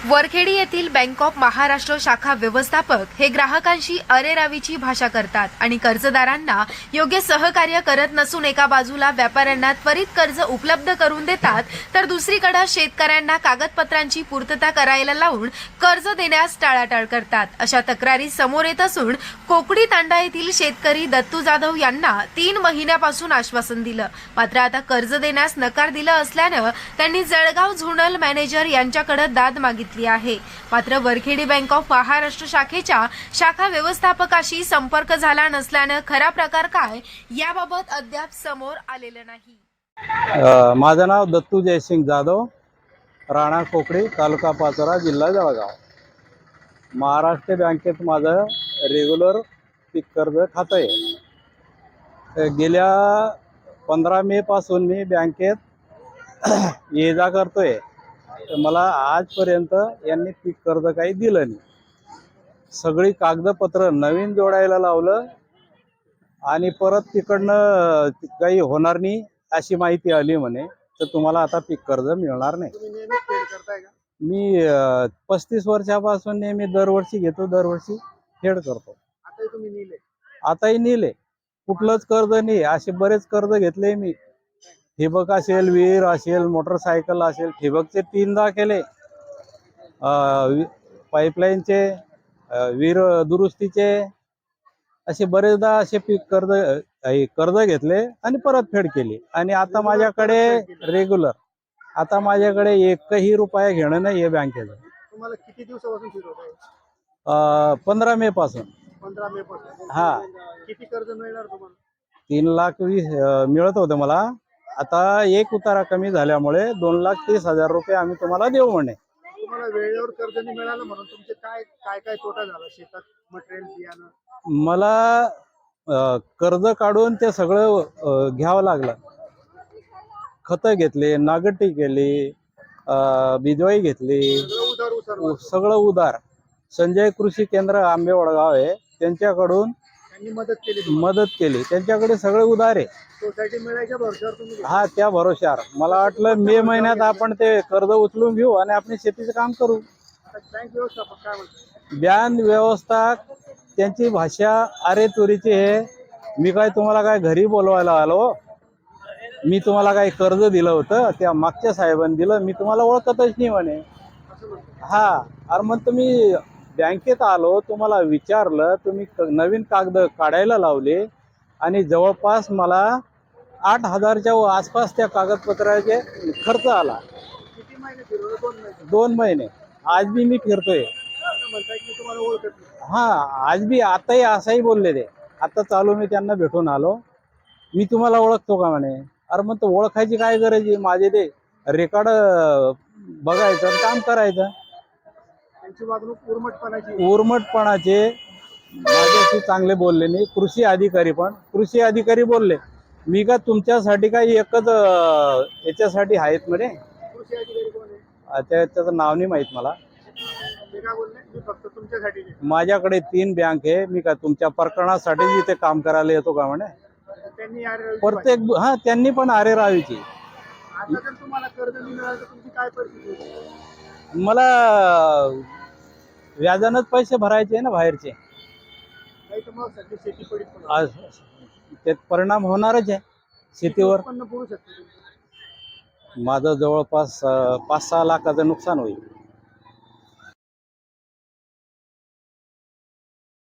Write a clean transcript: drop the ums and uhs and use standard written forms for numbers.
वरखेडी येथील bank of Maharashtra शाखा व्यवस्थापक हे ग्राहकांशी अरेरावीची भाषा करतात आणि कर्जदारांना योग्य सहकार्य करत नसून एका बाजूला व्यापाऱ्यांना त्वरित कर्ज उपलब्ध करून देतात तर दुसरीकडे शेतकऱ्यांना कागदपत्रांची पूर्तता करायला लावून कर्ज देण्यास टाळाटाळ करतात। अशा तक्रारी समोर येत असून कोकडी तांडा येथील शेतकरी दत्तू जाधव यांना 3 महिन्यापासून आश्वासन दिलं, मात्र आता कर्ज देण्यास नकार दिला असल्यानं त्यांनी जळगाव झोनल मॅनेजर यांच्याकडे दाद मागितली आहे। मात्र वरखेडी बँक ऑफ महाराष्ट्र शाखेच्या शाखा व्यवस्थापकाशी संपर्क झाला नसल्यानं खरा प्रकार काय याबाबत अद्याप समोर आलेलं नाही। माझं नाव दत्तू जयसिंग जाधव, राणा कोकडी, तालुका पाचोरा, जिल्हा जळगाव। महाराष्ट्र बँकेत माझं रेग्युलर पीक कर्ज खातं आहे। गेल्या 15 मे पासून मी बँकेत ये जा करतोय, तर मला आजपर्यंत यांनी पीक कर्ज काही दिलं नाही। सगळी कागदपत्र नवीन जोडायला लावलं आणि परत तिकडनं काही होणार नाही अशी माहिती आली म्हणे, तर तुम्हाला आता पीक कर्ज मिळणार नाही। मी 35 वर्षापासून नेहमी दरवर्षी घेतो, दरवर्षी फेड करतो। आताही नेले, कुठलंच कर्ज नाही। असे बरेच कर्ज घेतले मी, ठिबक असेल, विहीर असेल, मोटरसायकल असेल। ठिबकचे 3दा केले, पाईपलाईनचे, विहीर दुरुस्तीचे, असे बरेचदा असे पीक कर्ज घेतले आणि परत फेड केली। आणि आता माझ्याकडे रेग्युलर, आता माझ्याकडे एकही रुपया घेणं नाही आहे बँकेचं। तुम्हाला किती दिवसापासून सुरू होत आहे? 15 मे पासून। 15 मे पासून? हा। किती कर्ज मिळणार तुम्हाला? 3,20,000 मिळत होतं मला। आता एक उतारा कमी झाल्यामुळे 2,30,000 रुपये आम्ही तुम्हाला देऊ म्हणे। तुम्हाला वेळेवर कर्ज नाही मिळालं म्हणून तुमचे काय तोटा झाला? शेतात मटेरियल, बियाणं? मला कर्ज काढून ते सगळं घ्यावं लागलं। खतं घेतले, नागटी केली, बिजवाई घेतली, सगळं उधार। संजय कृषी केंद्र आंबे वडगाव आहे, त्यांच्याकडून मदत केली। त्यांच्याकडे सगळे उधार आहे। सोसायटी मिळायच्या भरोश्यावर तुम्ही? हा, त्या भरोश्यावर। मला वाटलं मे महिन्यात आपण ते कर्ज उचलून घेऊ आणि आपण शेतीचं काम करू। बँक व्यवस्थापक काय म्हणतात? बँक व्यवस्था त्यांची भाषा अरे तुरीची आहे। मी काय तुम्हाला काय घरी बोलवायला आलो? मी तुम्हाला काही कर्ज दिलं होतं, त्या मागच्या साहेबांनी दिलं, मी तुम्हाला ओळखतच नाही म्हणे। हा, अरे मग तुम्ही बँकेत आलो, तुम्हाला विचारलं, तुम्ही नवीन कागद काढायला लावले आणि जवळपास मला 8,000च्या आसपास त्या कागदपत्राचे खर्च आला। किती महिने फिरवलं? 2 महिने? 2 महिने। आज बी मी फिरतोय। म्हणताय की तुम्हाला ओळखत नाही? हा, आज बी आताही असाही बोलले ते। आता चालू मी त्यांना भेटून आलो, मी तुम्हाला ओळखतो का म्हणे। अरे मग तो ओळखायची काय गरज आहे? माझे ते रेकॉर्ड बघायचं, काम करायचं। त्यांची वागणूक उर्मटपणाचे माझ्याशी चांगले बोलले नाही। कृषी अधिकारी बोलले, मी का तुमच्यासाठी काही एकच याच्यासाठी आहेत म्हणे। कृषी अधिकारी कोण आहे? त्याचं नाव नाही माहित मला। ते काय बोलले? मी फक्त तुमच्यासाठी? माझ्याकडे 3 बँक आहे, मी का तुमच्या प्रकरणासाठी इथे काम करायला येतो का म्हणे। त्यांनी प्रत्येक त्यांनी पण अरेरावीची। आता जर तुम्हाला कर्ज नाही मिळालं तर तुमची काय परिस्थिती होईल? मला व्याजानंच पैसे भरायचे ना बाहेरचे। नाही तर मग सध्या शेती पडीत पडेल। त्यात परिणाम होणारच आहे शेतीवर। उत्पन्न पुरू शकते? माझं जवळपास 5-6 लाखाचं नुकसान होईल।